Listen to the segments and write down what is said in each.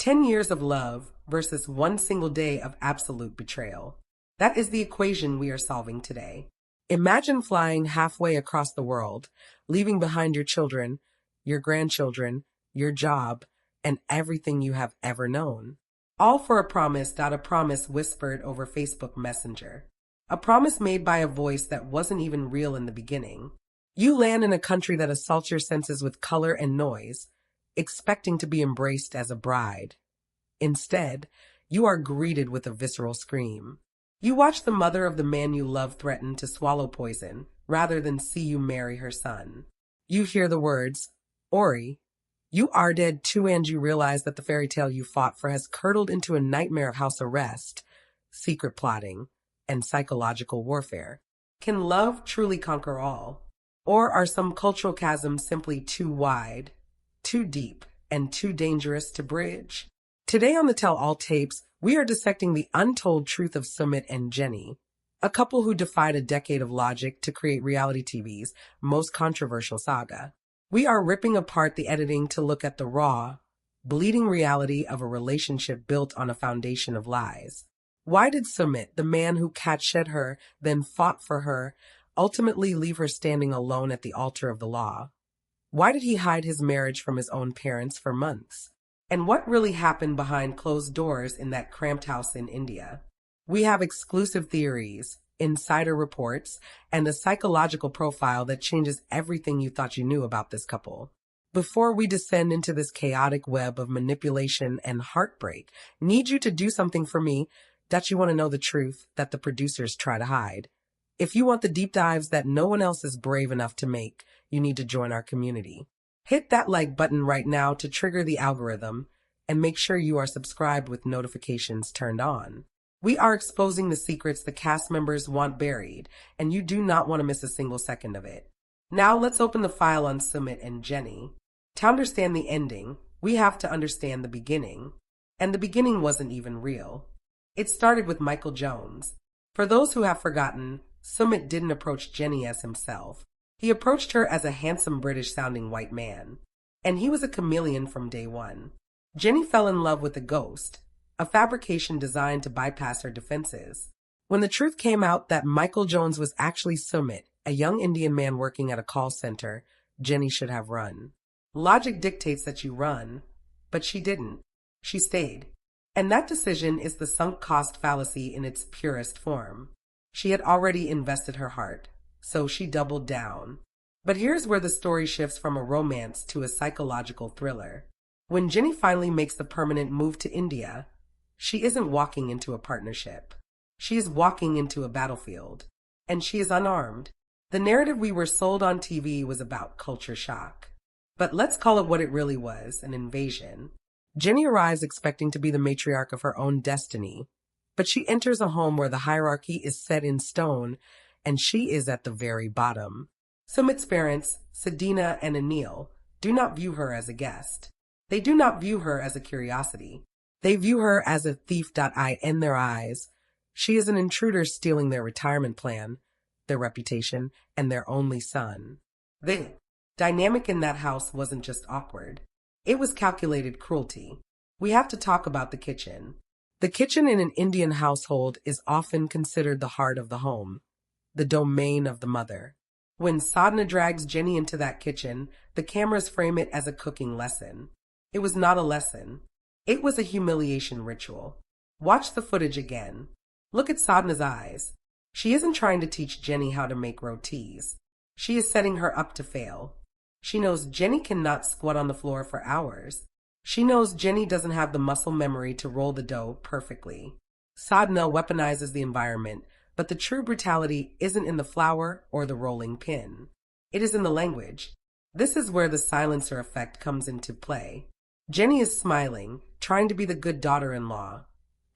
10 years of love versus one single day of absolute betrayal. That is the equation we are solving today. Imagine flying halfway across the world, leaving behind your children, your grandchildren, your job, and everything you have ever known. All for a promise, a promise whispered over Facebook Messenger. A promise made by a voice that wasn't even real in the beginning. You land in a country that assaults your senses with color and noise, expecting to be embraced as a bride. Instead, you are greeted with a visceral scream. You watch the mother of the man you love threaten to swallow poison rather than see you marry her son. You hear the words, Ori, you are dead too, and you realize that the fairy tale you fought for has curdled into a nightmare of house arrest, secret plotting, and psychological warfare. Can love truly conquer all? Or are some cultural chasms simply too wide, too deep, and too dangerous to bridge? Today on the Tell All tapes, we are dissecting the untold truth of Sumit and Jenny, a couple who defied a decade of logic to create reality TV's most controversial saga. We are ripping apart the editing to look at the raw, bleeding reality of a relationship built on a foundation of lies. Why did Sumit, the man who catshed her, then fought for her, ultimately leave her standing alone at the altar of the law? Why did he hide his marriage from his own parents for months? And what really happened behind closed doors in that cramped house in India? We have exclusive theories, insider reports, and a psychological profile that changes everything you thought you knew about this couple. Before we descend into this chaotic web of manipulation and heartbreak, need you to do something for me that you want to know the truth that the producers try to hide. If you want the deep dives that no one else is brave enough to make, you need to join our community. Hit that like button right now to trigger the algorithm, and make sure you are subscribed with notifications turned on. We are exposing the secrets the cast members want buried, and you do not want to miss a single second of it. Now let's open the file on Sumit and Jenny. To understand the ending, we have to understand the beginning. And the beginning wasn't even real. It started with Michael Jones. For those who have forgotten, Sumit didn't approach Jenny as himself. He approached her as a handsome British-sounding white man. And he was a chameleon from day one. Jenny fell in love with a ghost, a fabrication designed to bypass her defenses. When the truth came out that Michael Jones was actually Sumit, a young Indian man working at a call center, Jenny should have run. Logic dictates that you run, but she didn't. She stayed. And that decision is the sunk cost fallacy in its purest form. She had already invested her heart, so she doubled down. But here's where the story shifts from a romance to a psychological thriller. When Jenny finally makes the permanent move to India, she isn't walking into a partnership. She is walking into a battlefield. And she is unarmed. The narrative we were sold on TV was about culture shock. But let's call it what it really was, an invasion. Jenny arrives expecting to be the matriarch of her own destiny, but she enters a home where the hierarchy is set in stone, and she is at the very bottom. Sumit's parents, Sadina and Anil, do not view her as a guest. They do not view her as a curiosity. They view her as a thief. In their eyes, she is an intruder stealing their retirement plan, their reputation, and their only son. The dynamic in that house wasn't just awkward. It was calculated cruelty. We have to talk about the kitchen. The kitchen in an Indian household is often considered the heart of the home, the domain of the mother. When Sadhna drags Jenny into that kitchen, the cameras frame it as a cooking lesson. It was not a lesson. It was a humiliation ritual. Watch the footage again. Look at Sadhna's eyes. She isn't trying to teach Jenny how to make rotis. She is setting her up to fail. She knows Jenny cannot squat on the floor for hours. She knows Jenny doesn't have the muscle memory to roll the dough perfectly. Sadhna weaponizes the environment, but the true brutality isn't in the flour or the rolling pin. It is in the language. This is where the silencer effect comes into play. Jenny is smiling, trying to be the good daughter-in-law,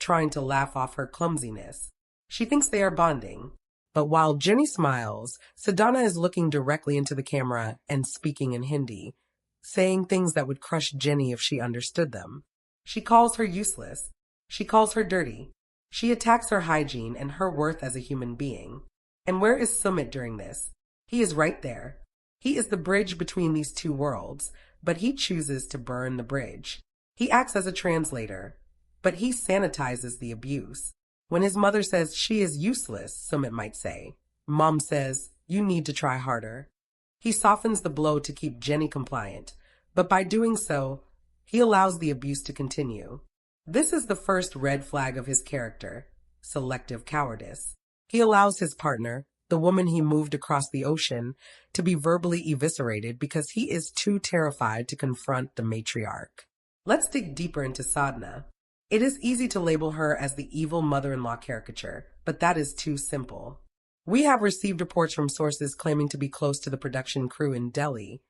trying to laugh off her clumsiness. She thinks they are bonding. But while Jenny smiles, Sadhana is looking directly into the camera and speaking in Hindi, saying things that would crush Jenny if she understood them. She calls her useless. She calls her dirty. She attacks her hygiene and her worth as a human being. And where is Sumit during this? He is right there. He is the bridge between these two worlds, but he chooses to burn the bridge. He acts as a translator, but he sanitizes the abuse. When his mother says she is useless, Sumit might say, Mom says, you need to try harder. He softens the blow to keep Jenny compliant, but by doing so, he allows the abuse to continue. This is the first red flag of his character, selective cowardice. He allows his partner, the woman he moved across the ocean, to be verbally eviscerated because he is too terrified to confront the matriarch. Let's dig deeper into Sadhna. It is easy to label her as the evil mother-in-law caricature, but that is too simple. We have received reports from sources claiming to be close to the production crew in Delhi,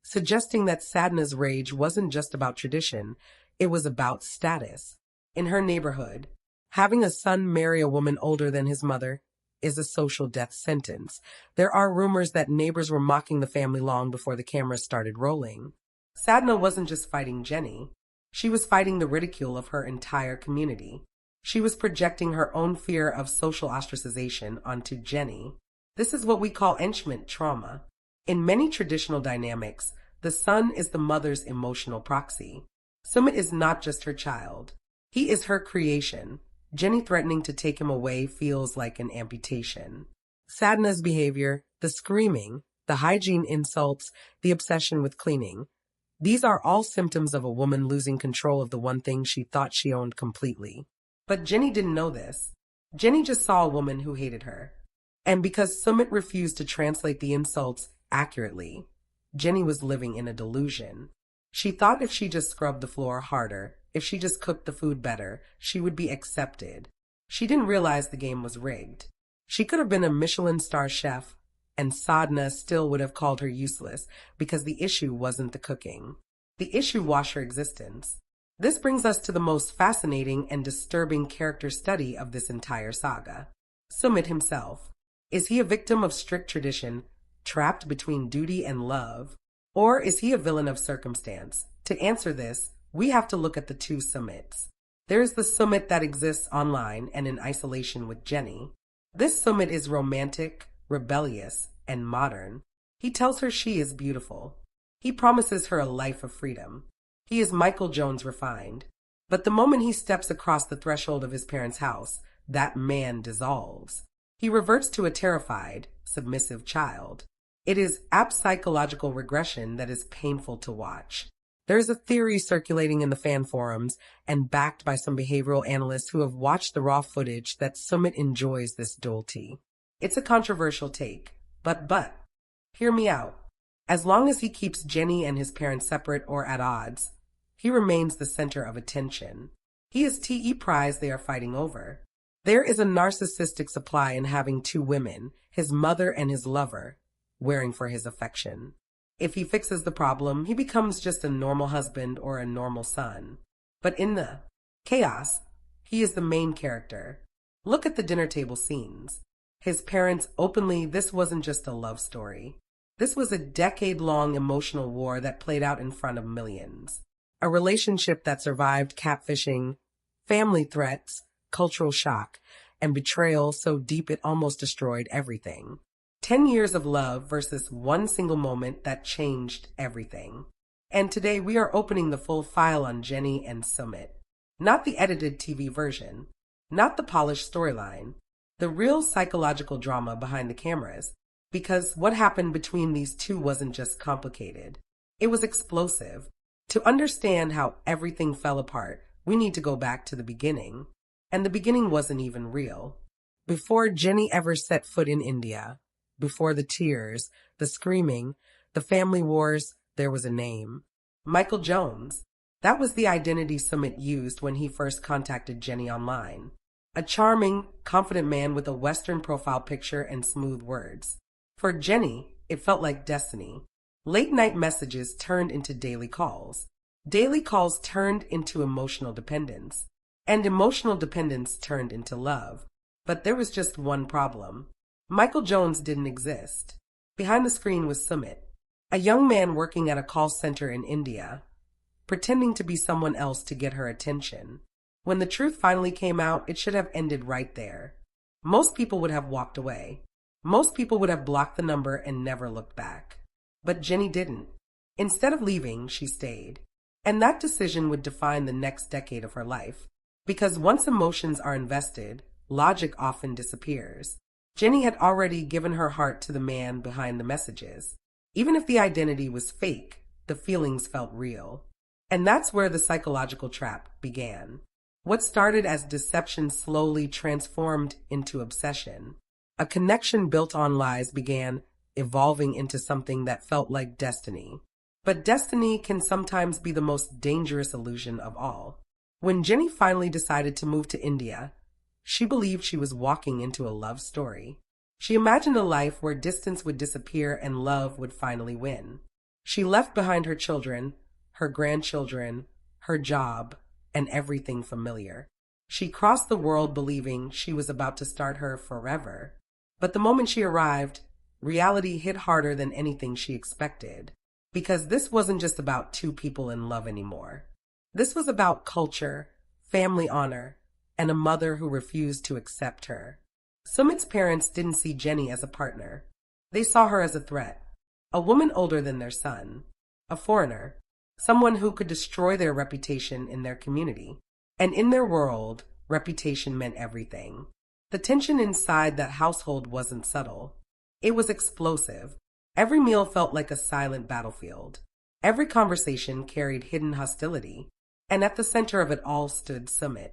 suggesting that Sadhna's rage wasn't just about tradition, it was about status. In her neighborhood, having a son marry a woman older than his mother is a social death sentence. There are rumors that neighbors were mocking the family long before the cameras started rolling. Sadhna wasn't just fighting Jenny. She was fighting the ridicule of her entire community. She was projecting her own fear of social ostracization onto Jenny. This is what we call enchantment trauma. In many traditional dynamics, the son is the mother's emotional proxy. Sumit is not just her child. He is her creation. Jenny threatening to take him away feels like an amputation. Sadhna's behavior, the screaming, the hygiene insults, the obsession with cleaning, these are all symptoms of a woman losing control of the one thing she thought she owned completely. But Jenny didn't know this. Jenny just saw a woman who hated her. And because Sumit refused to translate the insults accurately, Jenny was living in a delusion. She thought if she just scrubbed the floor harder, if she just cooked the food better, she would be accepted. She didn't realize the game was rigged. She could have been a Michelin star chef, and Sadhna still would have called her useless because the issue wasn't the cooking. The issue was her existence. This brings us to the most fascinating and disturbing character study of this entire saga. Sumit himself. Is he a victim of strict tradition, trapped between duty and love? Or is he a villain of circumstance? To answer this, we have to look at the two Sumits. There's the Sumit that exists online and in isolation with Jenny. This Sumit is romantic, rebellious, and modern. He tells her she is beautiful. He promises her a life of freedom. He is Michael Jones refined. But the moment he steps across the threshold of his parents' house, that man dissolves. He reverts to a terrified, submissive child. It is apt psychological regression that is painful to watch. There is a theory circulating in the fan forums and backed by some behavioral analysts who have watched the raw footage that Sumit enjoys this duality. It's a controversial take, but, hear me out. As long as he keeps Jenny and his parents separate or at odds, he remains the center of attention. He is TE prize they are fighting over. There is a narcissistic supply in having two women, his mother and his lover, wearing for his affection. If he fixes the problem, he becomes just a normal husband or a normal son. But in the chaos, he is the main character. Look at the dinner table scenes. His parents openly, this wasn't just a love story. This was a decade-long emotional war that played out in front of millions. A relationship that survived catfishing, family threats, cultural shock, and betrayal so deep it almost destroyed everything. 10 years of love versus one single moment that changed everything. And today we are opening the full file on Jenny and Sumit. Not the edited TV version, not the polished storyline, the real psychological drama behind the cameras. Because what happened between these two wasn't just complicated. It was explosive. To understand how everything fell apart, we need to go back to the beginning. And the beginning wasn't even real. Before Jenny ever set foot in India, before the tears, the screaming, the family wars, there was a name. Michael Jones. That was the identity Sumit used when he first contacted Jenny online. A charming, confident man with a Western profile picture and smooth words. For Jenny, it felt like destiny. Late-night messages turned into daily calls. Daily calls turned into emotional dependence. And emotional dependence turned into love. But there was just one problem. Michael Jones didn't exist. Behind the screen was Sumit, a young man working at a call center in India, pretending to be someone else to get her attention. When the truth finally came out, it should have ended right there. Most people would have walked away. Most people would have blocked the number and never looked back. But Jenny didn't. Instead of leaving, she stayed. And that decision would define the next decade of her life. Because once emotions are invested, logic often disappears. Jenny had already given her heart to the man behind the messages. Even if the identity was fake, the feelings felt real. And that's where the psychological trap began. What started as deception slowly transformed into obsession. A connection built on lies began evolving into something that felt like destiny. But destiny can sometimes be the most dangerous illusion of all. When Jenny finally decided to move to India, she believed she was walking into a love story. She imagined a life where distance would disappear and love would finally win. She left behind her children, her grandchildren, her job, and everything familiar. She crossed the world believing she was about to start her forever. But the moment she arrived, reality hit harder than anything she expected. Because this wasn't just about two people in love anymore. This was about culture, family honor, and a mother who refused to accept her. Sumit's parents didn't see Jenny as a partner. They saw her as a threat. A woman older than their son. A foreigner. Someone who could destroy their reputation in their community. And in their world, reputation meant everything. The tension inside that household wasn't subtle. It was explosive. Every meal felt like a silent battlefield. Every conversation carried hidden hostility. And at the center of it all stood Sumit,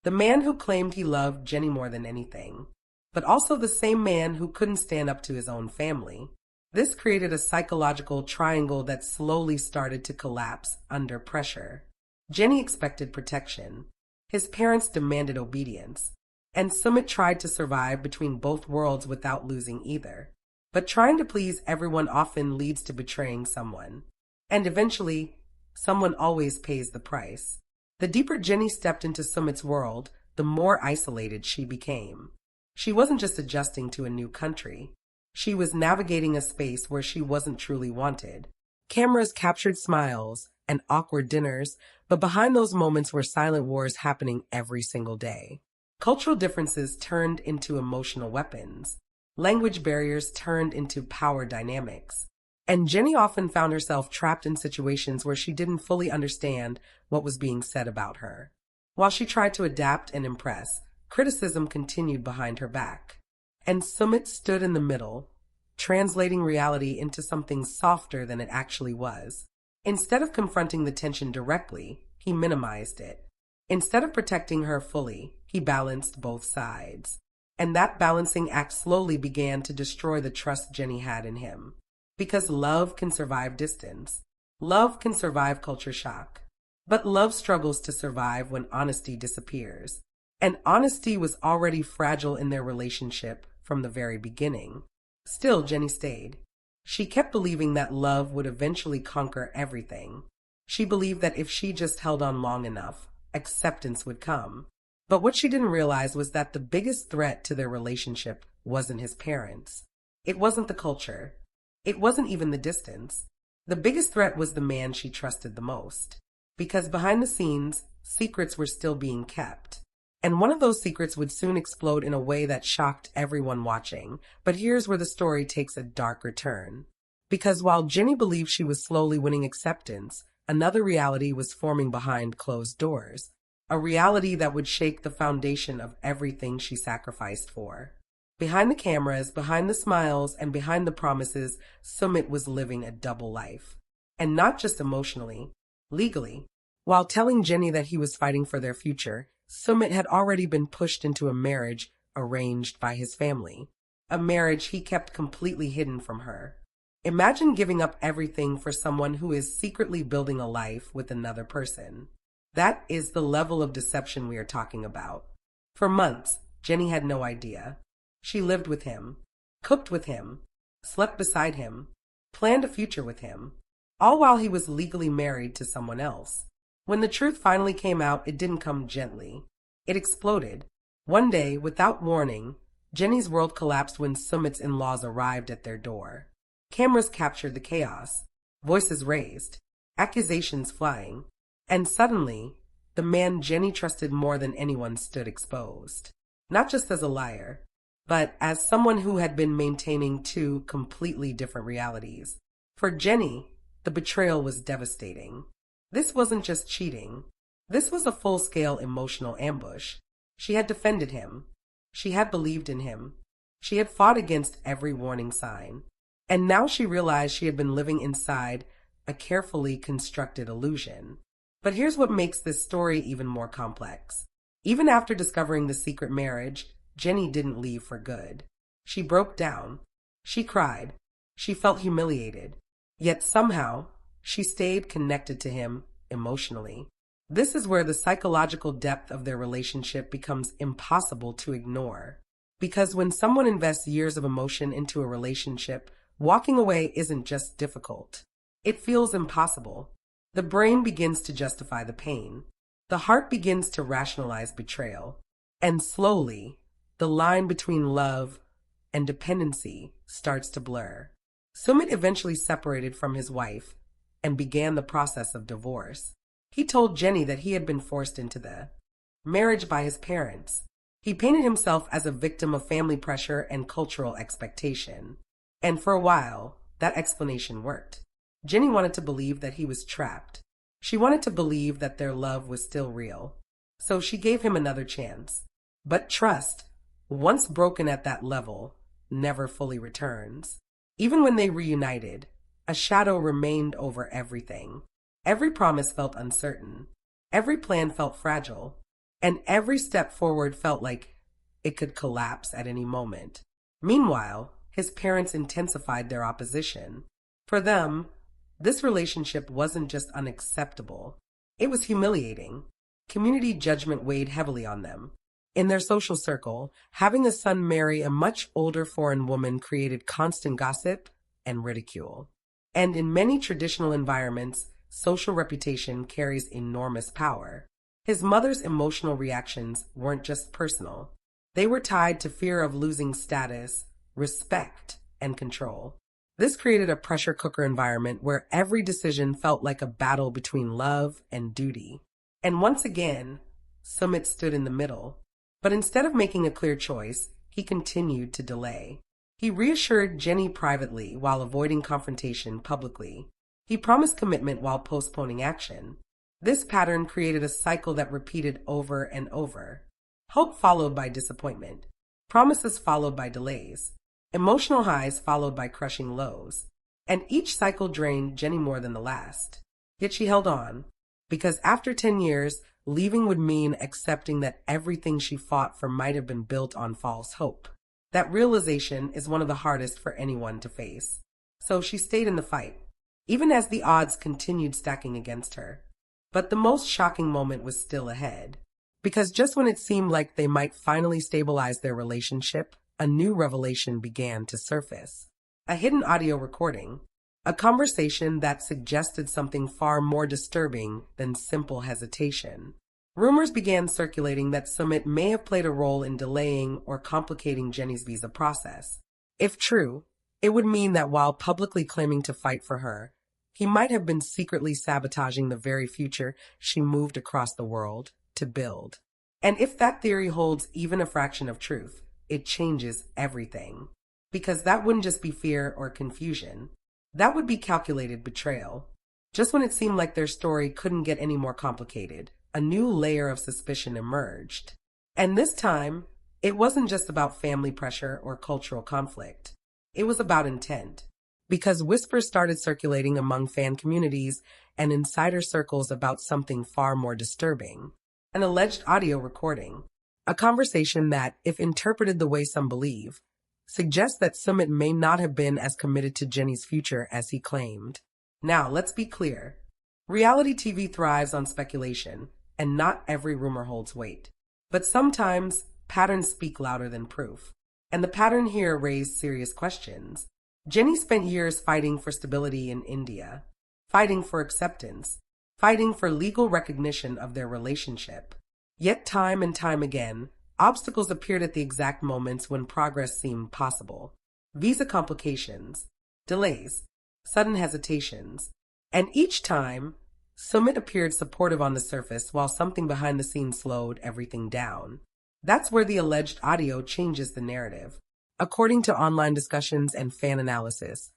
the man who claimed he loved Jenny more than anything, but also the same man who couldn't stand up to his own family. This created a psychological triangle that slowly started to collapse under pressure. Jenny expected protection. His parents demanded obedience. And Sumit tried to survive between both worlds without losing either. But trying to please everyone often leads to betraying someone. And eventually, someone always pays the price. The deeper Jenny stepped into Sumit's world, the more isolated she became. She wasn't just adjusting to a new country. She was navigating a space where she wasn't truly wanted. Cameras captured smiles and awkward dinners, but behind those moments were silent wars happening every single day. Cultural differences turned into emotional weapons. Language barriers turned into power dynamics. And Jenny often found herself trapped in situations where she didn't fully understand what was being said about her. While she tried to adapt and impress, criticism continued behind her back. And Sumit stood in the middle, translating reality into something softer than it actually was. Instead of confronting the tension directly, he minimized it. Instead of protecting her fully, he balanced both sides. And that balancing act slowly began to destroy the trust Jenny had in him. Because love can survive distance. Love can survive culture shock. But love struggles to survive when honesty disappears. And honesty was already fragile in their relationship from the very beginning. Still, Jenny stayed. She kept believing that love would eventually conquer everything. She believed that if she just held on long enough, acceptance would come. But what she didn't realize was that the biggest threat to their relationship wasn't his parents. It wasn't the culture. It wasn't even the distance. The biggest threat was the man she trusted the most. Because behind the scenes, secrets were still being kept. And one of those secrets would soon explode in a way that shocked everyone watching. But here's where the story takes a darker turn. Because while Jenny believed she was slowly winning acceptance, another reality was forming behind closed doors. A reality that would shake the foundation of everything she sacrificed for. Behind the cameras, behind the smiles, and behind the promises, Sumit was living a double life. And not just emotionally, legally. While telling Jenny that he was fighting for their future, Sumit had already been pushed into a marriage arranged by his family. A marriage he kept completely hidden from her. Imagine giving up everything for someone who is secretly building a life with another person. That is the level of deception we are talking about. For months, Jenny had no idea. She lived with him, cooked with him, slept beside him, planned a future with him, all while he was legally married to someone else. When the truth finally came out, it didn't come gently. It exploded. One day, without warning, Jenny's world collapsed when Sumit's in-laws arrived at their door. Cameras captured the chaos, voices raised, accusations flying, and suddenly, the man Jenny trusted more than anyone stood exposed. Not just as a liar, but as someone who had been maintaining two completely different realities. For Jenny, the betrayal was devastating. This wasn't just cheating. This was a full-scale emotional ambush. She had defended him. She had believed in him. She had fought against every warning sign. And now she realized she had been living inside a carefully constructed illusion. But here's what makes this story even more complex. Even after discovering the secret marriage, Jenny didn't leave for good. She broke down. She cried. She felt humiliated. Yet somehow, she stayed connected to him emotionally. This is where the psychological depth of their relationship becomes impossible to ignore. Because when someone invests years of emotion into a relationship, walking away isn't just difficult. It feels impossible. The brain begins to justify the pain. The heart begins to rationalize betrayal. And slowly, the line between love and dependency starts to blur. Sumit eventually separated from his wife and began the process of divorce. He told Jenny that he had been forced into the marriage by his parents. He painted himself as a victim of family pressure and cultural expectation. And for a while, that explanation worked. Jenny wanted to believe that he was trapped. She wanted to believe that their love was still real. So she gave him another chance. But trust, once broken at that level, never fully returns. Even when they reunited, a shadow remained over everything. Every promise felt uncertain. Every plan felt fragile. And every step forward felt like it could collapse at any moment. Meanwhile, his parents intensified their opposition. For them, this relationship wasn't just unacceptable. It was humiliating. Community judgment weighed heavily on them. In their social circle, having a son marry a much older foreign woman created constant gossip and ridicule. And in many traditional environments, social reputation carries enormous power. His mother's emotional reactions weren't just personal. They were tied to fear of losing status, respect, and control. This created a pressure cooker environment where every decision felt like a battle between love and duty. And once again, Sumit stood in the middle. But instead of making a clear choice, he continued to delay. He reassured Jenny privately while avoiding confrontation publicly. He promised commitment while postponing action. This pattern created a cycle that repeated over and over. Hope followed by disappointment. Promises followed by delays. Emotional highs followed by crushing lows. And each cycle drained Jenny more than the last. Yet she held on. Because after 10 years, leaving would mean accepting that everything she fought for might have been built on false hope. That realization is one of the hardest for anyone to face. So she stayed in the fight, even as the odds continued stacking against her. But the most shocking moment was still ahead. Because just when it seemed like they might finally stabilize their relationship, a new revelation began to surface. A hidden audio recording. A conversation that suggested something far more disturbing than simple hesitation. Rumors began circulating that Sumit may have played a role in delaying or complicating Jenny's visa process. If true, it would mean that while publicly claiming to fight for her, he might have been secretly sabotaging the very future she moved across the world to build. And if that theory holds even a fraction of truth, it changes everything. Because that wouldn't just be fear or confusion. That would be calculated betrayal. Just when it seemed like their story couldn't get any more complicated, a new layer of suspicion emerged. And this time, it wasn't just about family pressure or cultural conflict. It was about intent. Because whispers started circulating among fan communities and insider circles about something far more disturbing. An alleged audio recording. A conversation that, if interpreted the way some believe, suggests that Sumit may not have been as committed to Jenny's future as he claimed. Now, let's be clear. Reality TV thrives on speculation, and not every rumor holds weight. But sometimes, patterns speak louder than proof. And the pattern here raised serious questions. Jenny spent years fighting for stability in India, fighting for acceptance, fighting for legal recognition of their relationship. Yet time and time again, obstacles appeared at the exact moments when progress seemed possible. Visa complications, delays, sudden hesitations. And each time, Sumit appeared supportive on the surface while something behind the scenes slowed everything down. That's where the alleged audio changes the narrative. According to online discussions and fan analysis,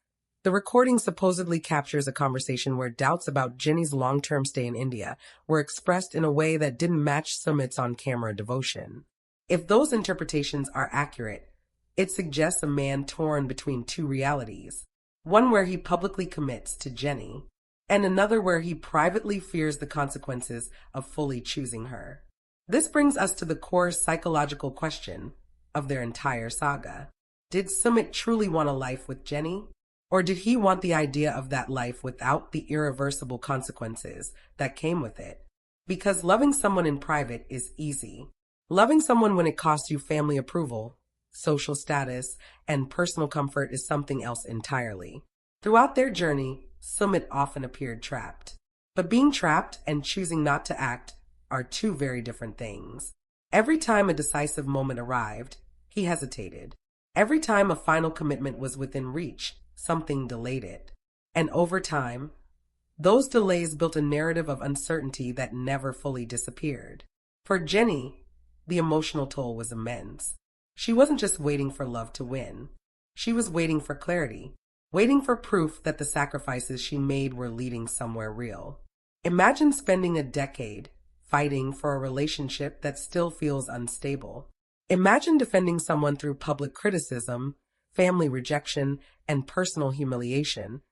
The recording supposedly captures a conversation where doubts about Jenny's long-term stay in India were expressed in a way that didn't match Sumit's on-camera devotion. If those interpretations are accurate, it suggests a man torn between two realities, one where he publicly commits to Jenny, and another where he privately fears the consequences of fully choosing her. This brings us to the core psychological question of their entire saga. Did Sumit truly want a life with Jenny? Or did he want the idea of that life without the irreversible consequences that came with it? Because loving someone in private is easy. Loving someone when it costs you family approval, social status, and personal comfort is something else entirely. Throughout their journey, Sumit often appeared trapped. But being trapped and choosing not to act are two very different things. Every time a decisive moment arrived, he hesitated. Every time a final commitment was within reach, something delayed it. And over time, those delays built a narrative of uncertainty that never fully disappeared. For Jenny, the emotional toll was immense. She wasn't just waiting for love to win. She was waiting for clarity, waiting for proof that the sacrifices she made were leading somewhere real. Imagine spending a decade fighting for a relationship that still feels unstable. Imagine defending someone through public criticism, family rejection, and personal humiliation,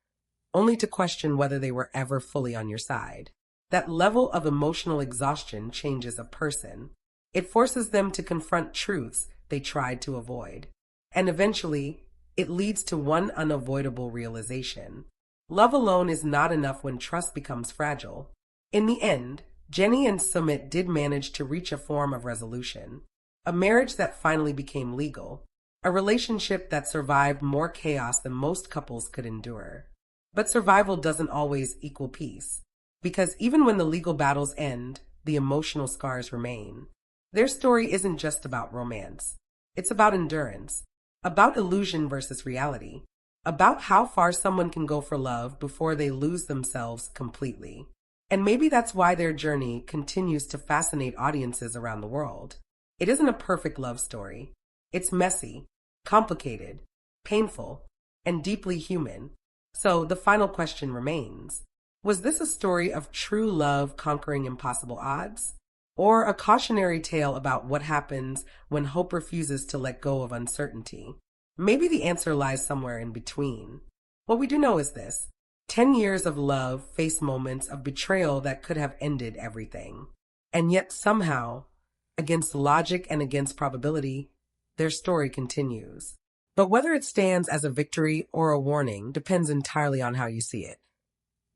only to question whether they were ever fully on your side. That level of emotional exhaustion changes a person. It forces them to confront truths they tried to avoid. And eventually, it leads to one unavoidable realization. Love alone is not enough when trust becomes fragile. In the end, Jenny and Sumit did manage to reach a form of resolution. A marriage that finally became legal. A relationship that survived more chaos than most couples could endure. But survival doesn't always equal peace. Because even when the legal battles end, the emotional scars remain. Their story isn't just about romance. It's about endurance. About illusion versus reality. About how far someone can go for love before they lose themselves completely. And maybe that's why their journey continues to fascinate audiences around the world. It isn't a perfect love story. It's messy, complicated, painful, and deeply human. So the final question remains. Was this a story of true love conquering impossible odds? Or a cautionary tale about what happens when hope refuses to let go of uncertainty? Maybe the answer lies somewhere in between. What we do know is this. 10 years of love face moments of betrayal that could have ended everything. And yet somehow, against logic and against probability, their story continues. But whether it stands as a victory or a warning depends entirely on how you see it.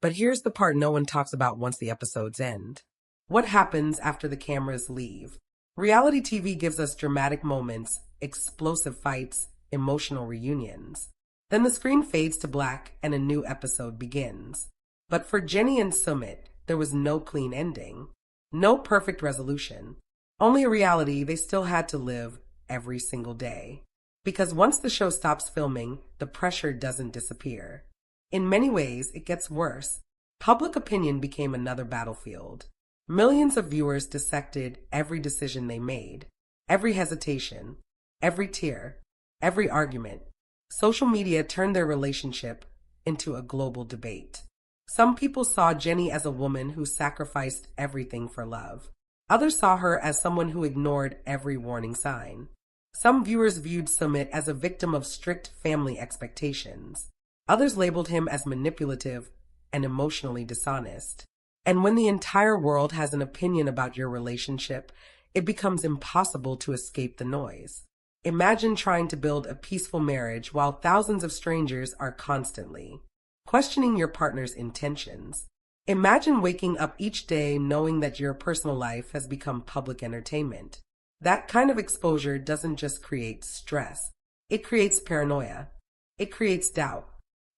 But here's the part no one talks about once the episodes end. What happens after the cameras leave? Reality TV gives us dramatic moments, explosive fights, emotional reunions. Then the screen fades to black and a new episode begins. But for Jenny and Sumit, there was no clean ending. No perfect resolution. Only a reality they still had to live every single day. Because once the show stops filming, the pressure doesn't disappear. In many ways, it gets worse. Public opinion became another battlefield. Millions of viewers dissected every decision they made, every hesitation, every tear, every argument. Social media turned their relationship into a global debate. Some people saw Jenny as a woman who sacrificed everything for love. Others saw her as someone who ignored every warning sign. Some viewers viewed Sumit as a victim of strict family expectations. Others labeled him as manipulative and emotionally dishonest. And when the entire world has an opinion about your relationship, it becomes impossible to escape the noise. Imagine trying to build a peaceful marriage while thousands of strangers are constantly questioning your partner's intentions. Imagine waking up each day knowing that your personal life has become public entertainment. That kind of exposure doesn't just create stress. It creates paranoia. It creates doubt.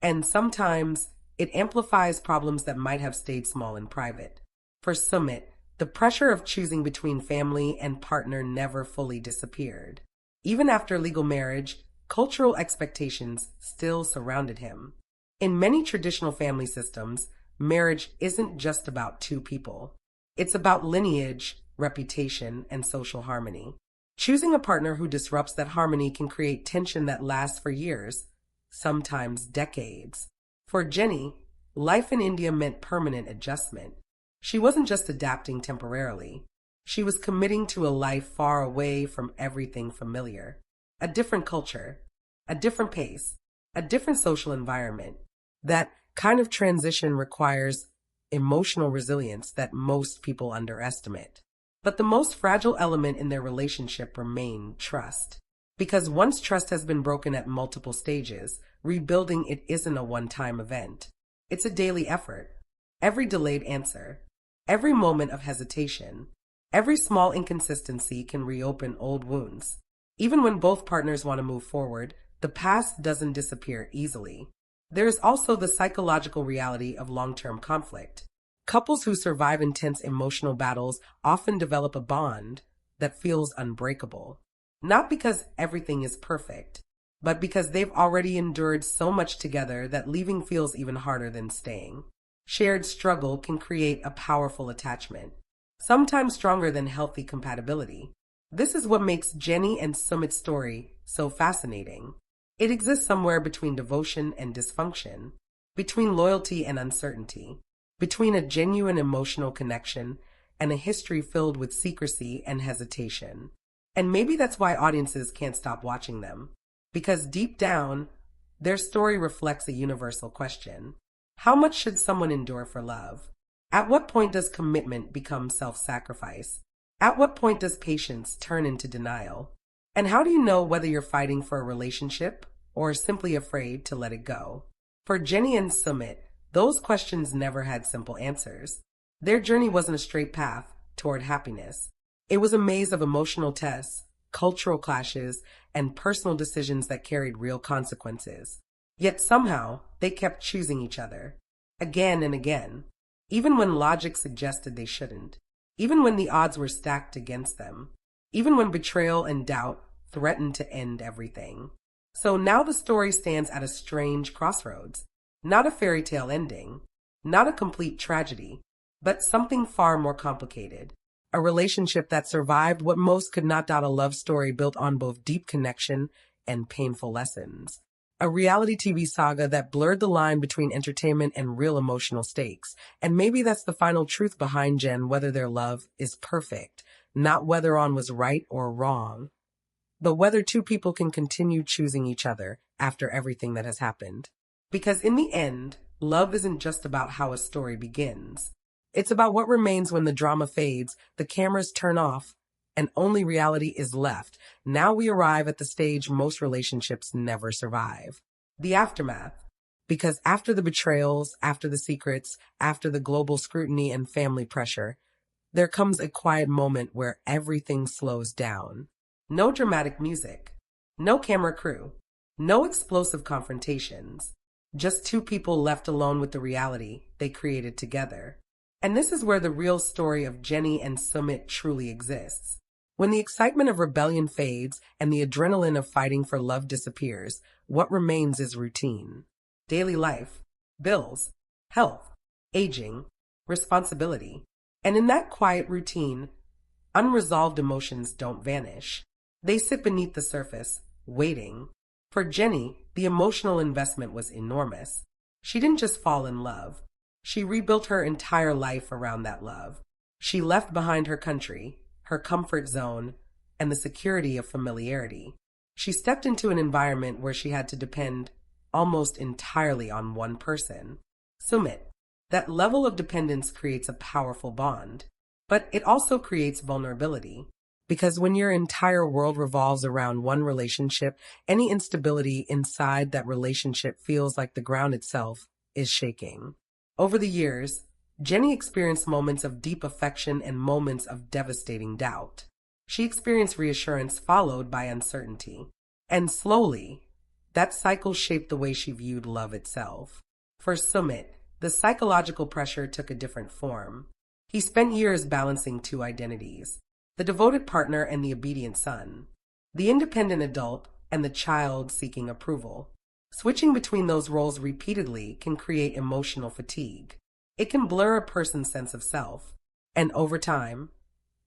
And sometimes it amplifies problems that might have stayed small in private. For Sumit, the pressure of choosing between family and partner never fully disappeared. Even after legal marriage, cultural expectations still surrounded him. In many traditional family systems, marriage isn't just about two people. It's about lineage, reputation, and social harmony. Choosing a partner who disrupts that harmony can create tension that lasts for years, sometimes decades. For Jenny, life in India meant permanent adjustment. She wasn't just adapting temporarily. She was committing to a life far away from everything familiar. A different culture, a different pace, a different social environment. That kind of transition requires emotional resilience that most people underestimate. But the most fragile element in their relationship remained trust. Because once trust has been broken at multiple stages, rebuilding it isn't a one-time event. It's a daily effort. Every delayed answer, every moment of hesitation, every small inconsistency can reopen old wounds. Even when both partners want to move forward, the past doesn't disappear easily. There is also the psychological reality of long-term conflict. Couples who survive intense emotional battles often develop a bond that feels unbreakable. Not because everything is perfect, but because they've already endured so much together that leaving feels even harder than staying. Shared struggle can create a powerful attachment, sometimes stronger than healthy compatibility. This is what makes Jenny and Sumit's story so fascinating. It exists somewhere between devotion and dysfunction, between loyalty and uncertainty, between a genuine emotional connection and a history filled with secrecy and hesitation. And maybe that's why audiences can't stop watching them, because deep down, their story reflects a universal question. How much should someone endure for love? At what point does commitment become self-sacrifice? At what point does patience turn into denial? And how do you know whether you're fighting for a relationship or simply afraid to let it go? For Jenny and Sumit, those questions never had simple answers. Their journey wasn't a straight path toward happiness. It was a maze of emotional tests, cultural clashes, and personal decisions that carried real consequences. Yet somehow, they kept choosing each other, again and again, even when logic suggested they shouldn't, even when the odds were stacked against them, even when betrayal and doubt threatened to end everything. So now the story stands at a strange crossroads. Not a fairy tale ending, not a complete tragedy, but something far more complicated. A relationship that survived what most could not doubt, a love story built on both deep connection and painful lessons. A reality TV saga that blurred the line between entertainment and real emotional stakes. And maybe that's the final truth behind Jen, whether their love is perfect, not whether on was right or wrong, but whether two people can continue choosing each other after everything that has happened. Because in the end, love isn't just about how a story begins. It's about what remains when the drama fades, the cameras turn off, and only reality is left. Now we arrive at the stage most relationships never survive. The aftermath. Because after the betrayals, after the secrets, after the global scrutiny and family pressure, there comes a quiet moment where everything slows down. No dramatic music, no camera crew, no explosive confrontations, just two people left alone with the reality they created together. And this is where the real story of Jenny and Sumit truly exists. When the excitement of rebellion fades and the adrenaline of fighting for love disappears, what remains is routine. Daily life, bills, health, aging, responsibility. And in that quiet routine, unresolved emotions don't vanish. They sit beneath the surface, waiting. For Jenny, the emotional investment was enormous. She didn't just fall in love. She rebuilt her entire life around that love. She left behind her country, her comfort zone, and the security of familiarity. She stepped into an environment where she had to depend almost entirely on one person, Sumit. That level of dependence creates a powerful bond, but it also creates vulnerability. Because when your entire world revolves around one relationship, any instability inside that relationship feels like the ground itself is shaking. Over the years, Jenny experienced moments of deep affection and moments of devastating doubt. She experienced reassurance followed by uncertainty. And slowly, that cycle shaped the way she viewed love itself. For Sumit, the psychological pressure took a different form. He spent years balancing two identities, the devoted partner and the obedient son, the independent adult and the child seeking approval. Switching between those roles repeatedly can create emotional fatigue. It can blur a person's sense of self, and over time,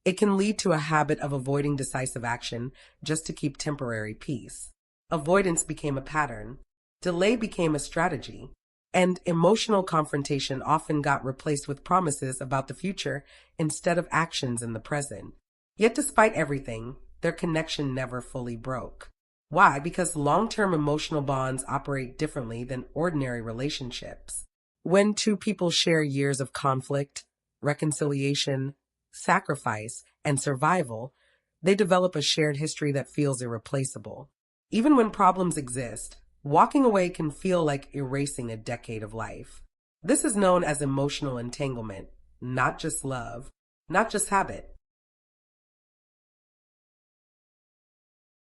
it can lead to a habit of avoiding decisive action just to keep temporary peace. Avoidance became a pattern, delay became a strategy, and emotional confrontation often got replaced with promises about the future instead of actions in the present. Yet despite everything, their connection never fully broke. Why? Because long-term emotional bonds operate differently than ordinary relationships. When two people share years of conflict, reconciliation, sacrifice, and survival, they develop a shared history that feels irreplaceable. Even when problems exist, walking away can feel like erasing a decade of life. This is known as emotional entanglement, not just love, not just habit.